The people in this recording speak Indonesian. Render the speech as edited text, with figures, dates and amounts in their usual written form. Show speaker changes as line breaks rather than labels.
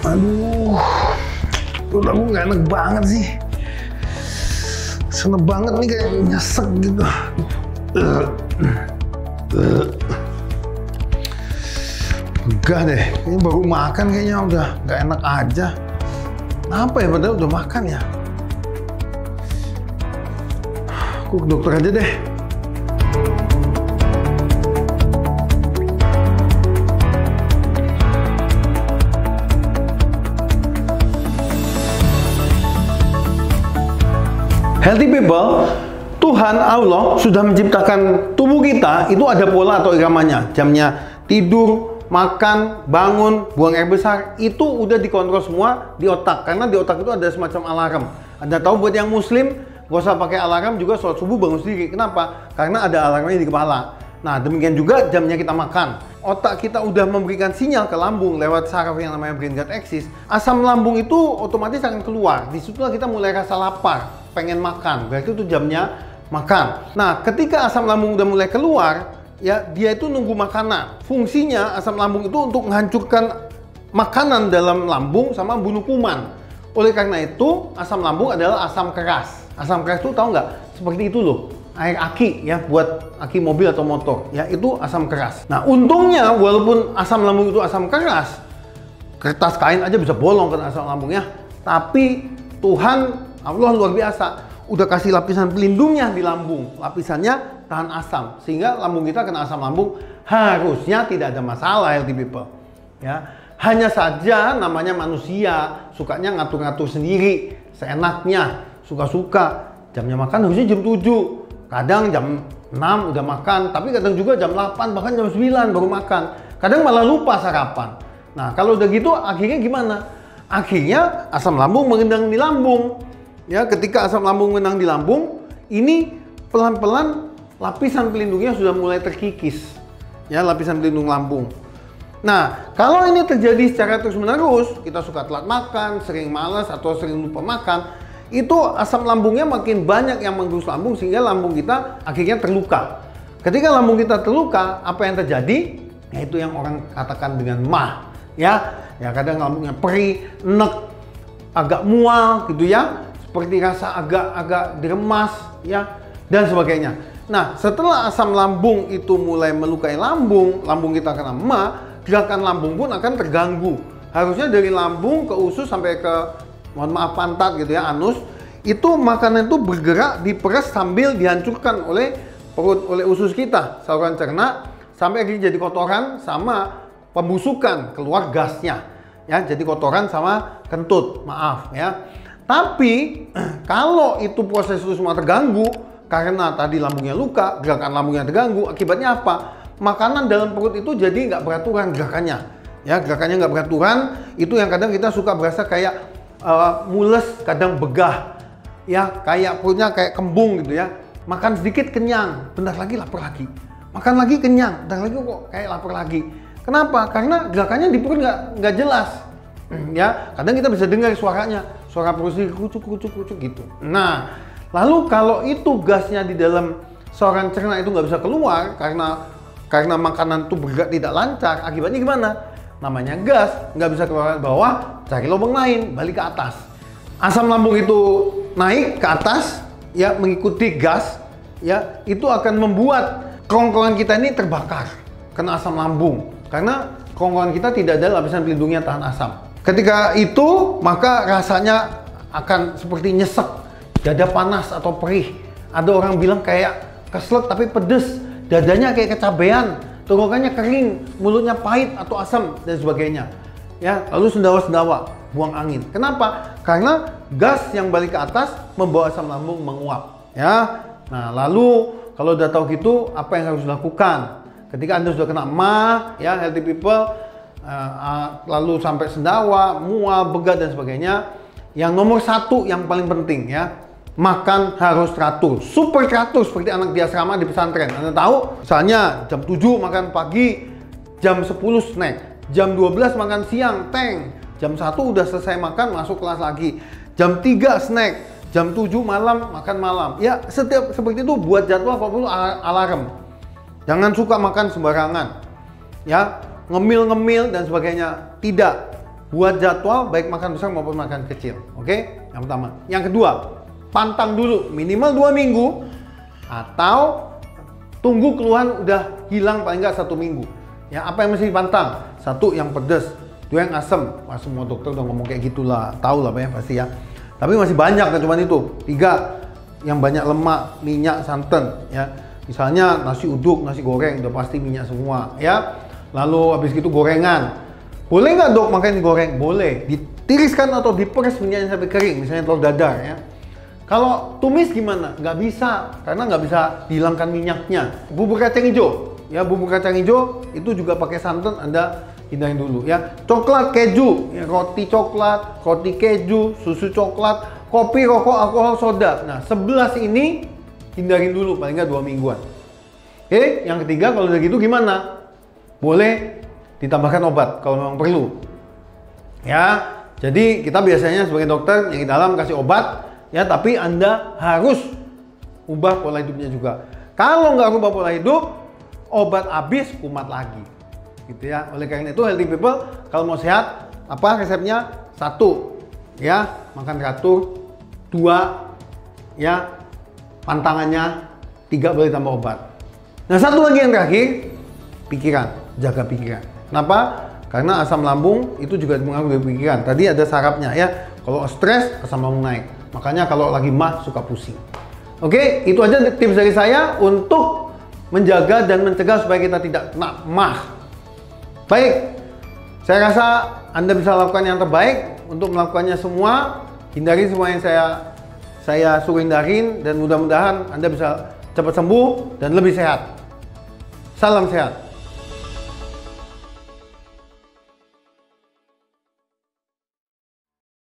Aduh, perut aku nggak enak banget sih. Seneng banget nih, kayak nyesek gitu. Enggak deh, ini baru makan kayaknya udah nggak enak aja. Kenapa ya, padahal udah makan ya? Aku ke dokter aja deh. Healthy people, Tuhan Allah sudah menciptakan tubuh kita itu ada pola atau iramanya. Jamnya tidur, makan, bangun, buang air besar, itu udah dikontrol semua di otak. Karena di otak itu ada semacam alarm. Anda tahu buat yang muslim, gak usah pakai alarm juga, sholat subuh bangun sendiri. Kenapa? Karena ada alarmnya di kepala. Nah, demikian juga jamnya kita makan. Otak kita udah memberikan sinyal ke lambung lewat saraf yang namanya brain gut axis. Asam lambung itu otomatis akan keluar. Disitulah kita mulai rasa lapar, pengen makan. Berarti itu jamnya makan. Nah, ketika asam lambung udah mulai keluar, ya dia itu nunggu makanan. Fungsinya asam lambung itu untuk menghancurkan makanan dalam lambung sama bunuh kuman. Oleh karena itu, asam lambung adalah asam keras. Asam keras itu tahu nggak? Seperti itu loh. Air aki ya, buat aki mobil atau motor ya, itu asam keras. Nah, untungnya walaupun asam lambung itu asam keras, kertas kain aja bisa bolong ke asam lambungnya, tapi Tuhan Allah luar biasa udah kasih lapisan pelindungnya di lambung. Lapisannya tahan asam, sehingga lambung kita kena asam lambung harusnya tidak ada masalah, healthy people ya. Hanya saja namanya manusia sukanya ngatur-ngatur sendiri seenaknya, suka-suka. Jamnya makan harusnya jam 7, kadang jam 6 udah makan, tapi kadang juga jam 8 bahkan jam 9 baru makan. Kadang malah lupa sarapan. Nah, kalau udah gitu akhirnya gimana? Akhirnya asam lambung mengendang di lambung. Ya, ketika asam lambung mengendang di lambung, ini pelan-pelan lapisan pelindungnya sudah mulai terkikis. Ya, lapisan pelindung lambung. Nah, kalau ini terjadi secara terus-menerus, kita suka telat makan, sering malas atau sering lupa makan, itu asam lambungnya makin banyak yang menggerus lambung sehingga lambung kita akhirnya terluka. Ketika lambung kita terluka, apa yang terjadi? Yaitu yang orang katakan dengan mah, ya. Ya, kadang lambungnya perih, enek, agak mual gitu ya, seperti rasa agak diremas ya, dan sebagainya. Nah, setelah asam lambung itu mulai melukai lambung, lambung kita kena mah, gerakan lambung pun akan terganggu. Harusnya dari lambung ke usus sampai ke, mohon maaf, pantat gitu ya, anus, itu makanan itu bergerak, diperes sambil dihancurkan oleh perut, oleh usus kita, saluran cerna, sampai akhirnya jadi kotoran sama pembusukan, keluar gasnya ya, jadi kotoran sama kentut, maaf ya. Tapi kalau itu proses itu semua terganggu karena tadi lambungnya luka, gerakan lambungnya terganggu, akibatnya apa? Makanan dalam perut itu jadi nggak beraturan gerakannya ya, gerakannya nggak beraturan. Itu yang kadang kita suka berasa kayak mules, kadang begah ya, kayak perutnya kayak kembung gitu ya. Makan sedikit kenyang, bentar lagi lapar lagi, makan lagi kenyang, bentar lagi kok kayak lapar lagi. Kenapa? Karena gerakannya di perut nggak jelas ya. Kadang kita bisa dengar suaranya, suara perut sendiri kucuk gitu. Nah, lalu kalau itu gasnya di dalam saluran cerna itu nggak bisa keluar karena makanan itu bergerak tidak lancar, akibatnya gimana? Namanya gas, nggak bisa keluar ke bawah, cari lubang lain, balik ke atas. Asam lambung itu naik ke atas, ya, mengikuti gas, ya, itu akan membuat kerongkongan kita ini terbakar, kena asam lambung. Karena kerongkongan kita tidak ada lapisan pelindungnya tahan asam. Ketika itu, maka rasanya akan seperti nyesek, dada panas atau perih. Ada orang bilang kayak keselak tapi pedes, dadanya kayak kecabean, tenggorokannya kering, mulutnya pahit atau asam dan sebagainya. Ya, lalu sendawa-sendawa, buang angin. Kenapa? Karena gas yang balik ke atas membawa asam lambung menguap. Ya, nah lalu kalau udah tahu gitu, apa yang harus dilakukan? Ketika Anda sudah kena mah, ya, healthy people, lalu sampai sendawa, mual, begah dan sebagainya, yang nomor satu yang paling penting ya, makan harus teratur, super teratur seperti anak di asrama di pesantren. Anda tahu, misalnya jam 7 makan pagi, jam 10 snack, jam 12 makan siang, tank, jam 1 udah selesai makan, masuk kelas lagi, jam 3 snack, jam 7 malam makan malam. Ya, setiap seperti itu, buat jadwal kalau perlu alarm. Jangan suka makan sembarangan, ya, ngemil-ngemil dan sebagainya. Tidak, buat jadwal baik makan besar maupun makan kecil. Oke? Yang pertama. Yang kedua, pantang dulu minimal 2 minggu atau tunggu keluhan udah hilang paling nggak 1 minggu. Ya, apa yang mesti dipantang? 1, yang pedas, 2, yang asam. Wah, semua dokter udah ngomong kayak gitulah, tahu lah ya pasti ya. Tapi masih banyak kan cuman itu. 3, yang banyak lemak, minyak, santan ya. Misalnya nasi uduk, nasi goreng udah pasti minyak semua ya. Lalu habis gitu gorengan. Boleh nggak dok makan digoreng? Boleh. Ditiriskan atau diperes minyaknya sampai kering, misalnya telur dadar ya. Kalau tumis gimana? Nggak bisa, karena nggak bisa dihilangkan minyaknya. Bubur kacang hijau, ya bubur kacang hijau itu juga pakai santan, Anda hindarin dulu ya. Coklat, keju, ya, roti coklat, roti keju, susu coklat, kopi, rokok, alkohol, soda. Nah, 11 ini hindarin dulu paling nggak 2 mingguan. Oke, yang ketiga kalau udah gitu gimana? Boleh ditambahkan obat kalau memang perlu. Ya, jadi kita biasanya sebagai dokter yang di dalam kasih obat, ya tapi Anda harus ubah pola hidupnya juga. Kalau nggak ubah pola hidup, obat habis, kumat lagi. Gitu ya. Oleh karena itu healthy people kalau mau sehat, apa resepnya? 1, ya makan teratur. 2, ya pantangannya. 3, boleh tambah obat. Nah, 1 lagi yang terakhir, pikiran, jaga pikiran. Kenapa? Karena asam lambung itu juga mengaruhi dari pikiran. Tadi ada sarafnya ya. Kalau stres, asam lambung naik. Makanya kalau lagi mah suka pusing. Oke, itu aja tips dari saya untuk menjaga dan mencegah supaya kita tidak kena mah. Baik, saya rasa Anda bisa lakukan yang terbaik untuk melakukannya semua. Hindari semua yang saya suruh hindarin dan mudah-mudahan Anda bisa cepat sembuh dan lebih sehat. Salam sehat.